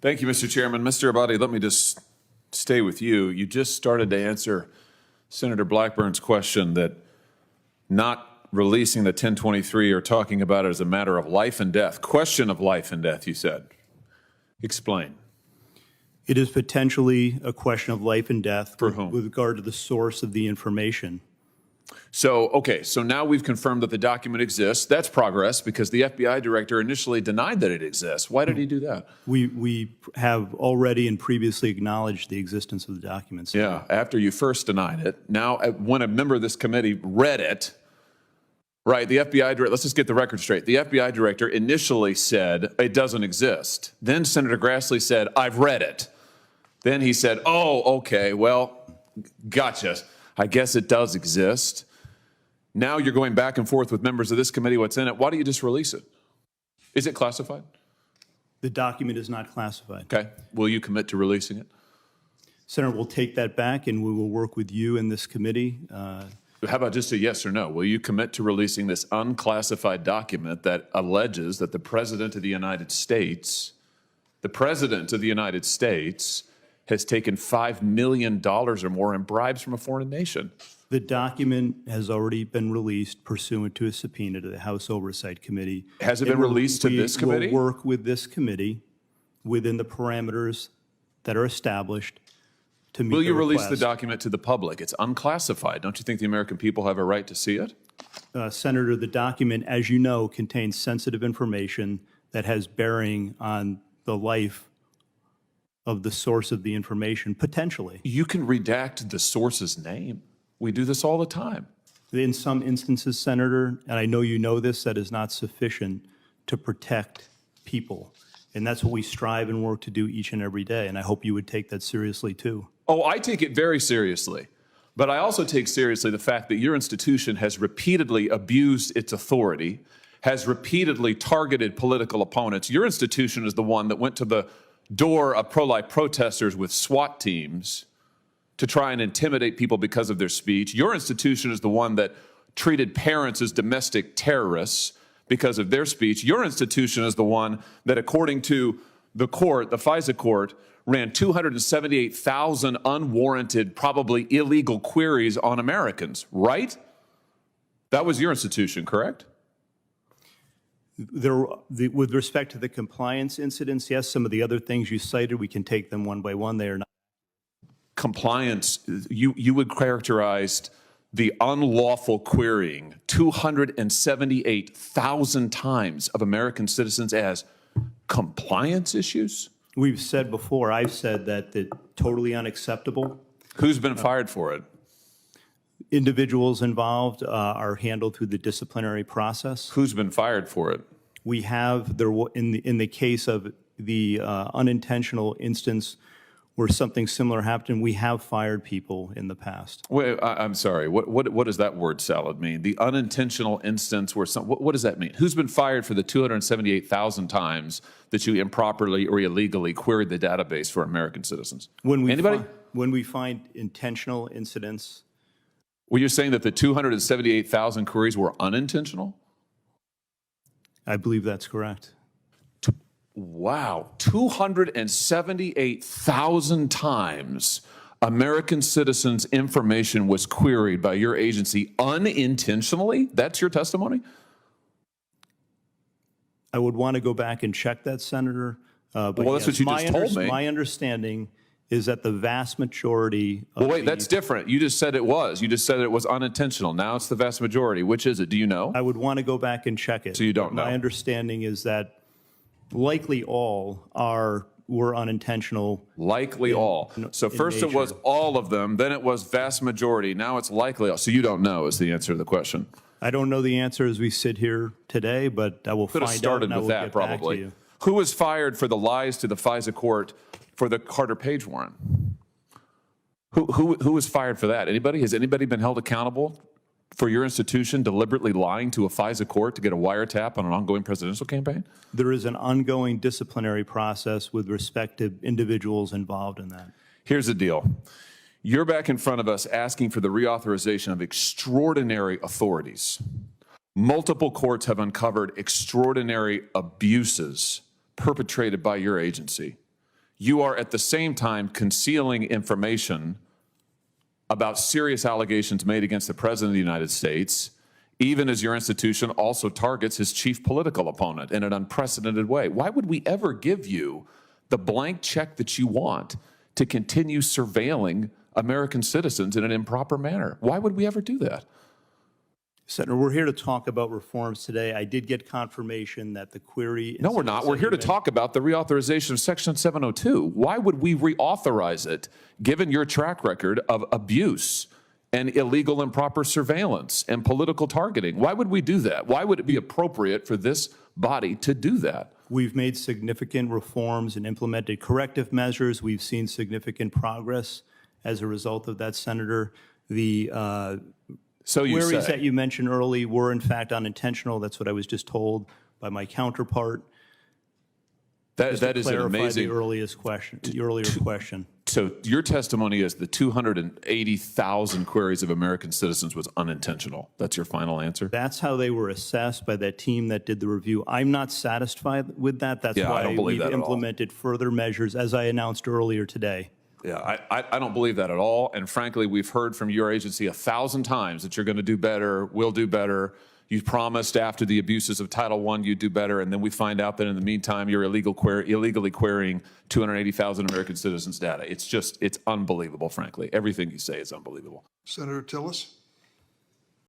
Thank you, Mr. Chairman. Mr. Abadi, let me just stay with you. You just started to answer Senator Blackburn's question that not releasing the 1023 or talking about it as a matter of life and death, question of life and death, you said. Explain. It is potentially a question of life and death For whom? with regard to the source of the information. So, okay, so now we've confirmed that the document exists. That's progress because the FBI director initially denied that it exists. Why did he do that? We have already and previously acknowledged the existence of the documents. Yeah, after you first denied it. Now, when a member of this committee read it, right, the FBI director, let's just get the record straight. The FBI director initially said it doesn't exist. Then Senator Grassley said, I've read it. Then he said, oh, okay, well, gotcha. I guess it does exist. Now you're going back and forth with members of this committee, what's in it. Why don't you just release it? Is it classified? The document is not classified. Okay. Will you commit to releasing it? Senator, we'll take that back and we will work with you in this committee. How about just a yes or no? Will you commit to releasing this unclassified document that alleges that the President of the United States, has taken $5 million or more in bribes from a foreign nation? The document has already been released pursuant to a subpoena to the House Oversight Committee. Has it been released to this committee? We will work with this committee within the parameters that are established to meet the request. Will you release the document to the public? It's unclassified. Don't you think the American people have a right to see it? Senator, the document, as you know, contains sensitive information that has bearing on the life of the source of the information, potentially. You can redact the source's name. We do this all the time. In some instances, Senator, and I know you know this, that is not sufficient to protect people. And that's what we strive and work to do each and every day. And I hope you would take that seriously, too. Oh, I take it very seriously. But I also take seriously the fact that your institution has repeatedly abused its authority, has repeatedly targeted political opponents. Your institution is the one that went to the door of pro-life protesters with SWAT teams to try and intimidate people because of their speech. Your institution is the one that treated parents as domestic terrorists because of their speech. Your institution is the one that, according to the court, the FISA court, ran 278,000 unwarranted, probably illegal queries on Americans, right? That was your institution, correct? With respect to the compliance incidents, yes, some of the other things you cited, we can take them one by one. They are not. Compliance, you would characterize the unlawful querying 278,000 times of American citizens as compliance issues? We've said before, I've said that it's totally unacceptable. Who's been fired for it? Individuals involved are handled through the disciplinary process. Who's been fired for it? We have, in the case of the unintentional instance where something similar happened, we have fired people in the past. Wait, I'm sorry. What does that word salad mean? The unintentional instance where what does that mean? Who's been fired for the 278,000 times that you improperly or illegally queried the database for American citizens? Anybody? When we find intentional incidents. Well, you're saying that the 278,000 queries were unintentional? I believe that's correct. Wow, 278,000 times American citizens' information was queried by your agency unintentionally? That's your testimony? I would want to go back and check that, Senator. But well, that's what you just told me. My understanding is that the vast majority of Well, wait, that's different. You just said it was. You just said it was unintentional. Now it's the vast majority. Which is it? Do you know? I would want to go back and check it. So you don't know? My understanding is that likely all were unintentional. Likely all. So first it was all of them, then it was vast majority. Now it's likely all. So you don't know is the answer to the question. I don't know the answer as we sit here today, but I will find out. Could have started with that probably. Who was fired for the lies to the FISA court for the Carter Page warrant? Who was fired for that? Anybody? Has anybody been held accountable for your institution deliberately lying to a FISA court to get a wiretap on an ongoing presidential campaign? There is an ongoing disciplinary process with respect to individuals involved in that. Here's the deal. You're back in front of us asking for the reauthorization of extraordinary authorities. Multiple courts have uncovered extraordinary abuses perpetrated by your agency. you are at the same time concealing information about serious allegations made against the President of the United States, even as your institution also targets his chief political opponent in an unprecedented way. Why would we ever give you the blank check that you want to continue surveilling American citizens in an improper manner? Why would we ever do that? Senator, we're here to talk about reforms today. I did get confirmation that the query. No, we're not. We're here to talk about the reauthorization of Section 702. Why would we reauthorize it, given your track record of abuse and illegal improper surveillance and political targeting? Why would we do that? Why would it be appropriate for this body to do that? We've made significant reforms and implemented corrective measures. We've seen significant progress as a result of that, Senator. The queries that you mentioned early were, in fact, unintentional. That's what I was just told by my counterpart. That is an amazing. The earlier question. So your testimony is the 280,000 queries of American citizens was unintentional. That's your final answer? That's how they were assessed by that team that did the review. I'm not satisfied with that. That's why we've implemented further measures, as I announced earlier today. Yeah, I don't believe that at all. And frankly, we've heard from your agency 1,000 times that you're going to do better, will do better. You promised after the abuses of Title I you'd do better, and then we find out that in the meantime you're illegally querying 280,000 American citizens' data. It's unbelievable, frankly. Everything you say is unbelievable. Senator Tillis.